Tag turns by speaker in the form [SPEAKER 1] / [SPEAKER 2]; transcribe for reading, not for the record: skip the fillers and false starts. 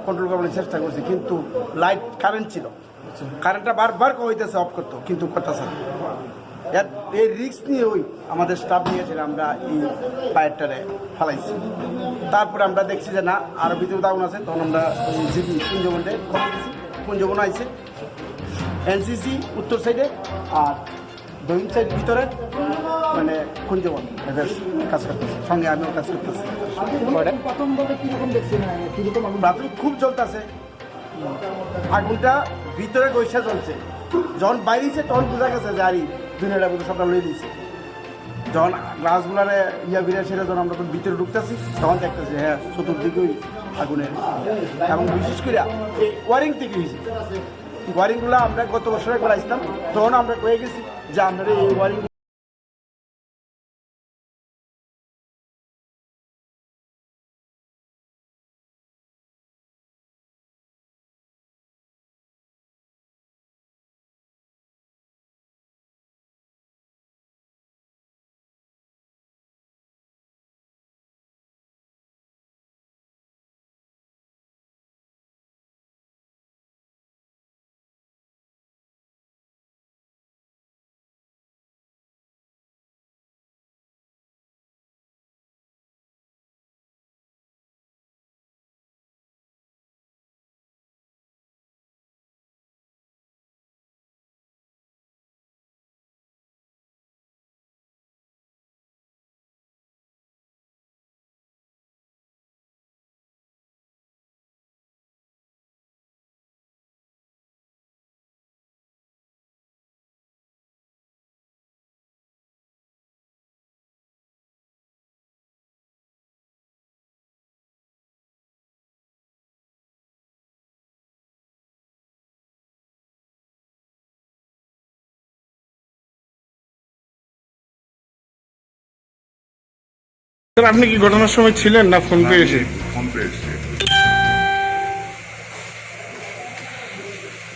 [SPEAKER 1] Control করার চেষ্টা করছি, কিন্তু লাইট কারেন্ট ছিল, কারেন্টটা বারবার হইতেছে অফ করতো, কিন্তু করতেছে না। এই রিস্ক নিয়ে আমাদের স্টাফ নিয়েছিল, আমরা এই ফায়ারটারে ফালাইছি। তারপরে আমরা দেখছি যে না, আরও ভিতরে আগুন আছে, তখন আমরা জিবি কুঞ্জবনে খবর দিচ্ছি, কুঞ্জবন আইছে, এনসিসি উত্তর সাইডে আর দক্ষিণ সাইড ভিতরে মানে কুঞ্জবন এদের কাজ করতেছে, সঙ্গে আমিও কাজ করতেছি। প্রাথমিক খুব চলতেছে, আগুনটা ভিতরে গৈসা চলছে, যখন বাইরেছে তখন বোঝা গেছে যে আরই দুনিয়াটা বোধ সবটা লয়ে দিয়েছে। যখন গ্লাসগুলারে বিরা সেটা যখন আমরা ভিতরে ঢুকতেছি, তখন দেখতেছি হ্যাঁ চতুর্দিকেই আগুনের। এবং বিশেষ করে এই ওয়ারিং থেকে হয়েছে, ওয়ারিংগুলো আমরা গত বছরে করাইছিলাম, তখন আমরা কয়ে গেছি যে আপনারা এই ওয়ারিং
[SPEAKER 2] স্যার, আপনি কি ঘটনার সময় ছিলেন না ফোন পেয়েছে?
[SPEAKER 3] ফোন পেয়েছি।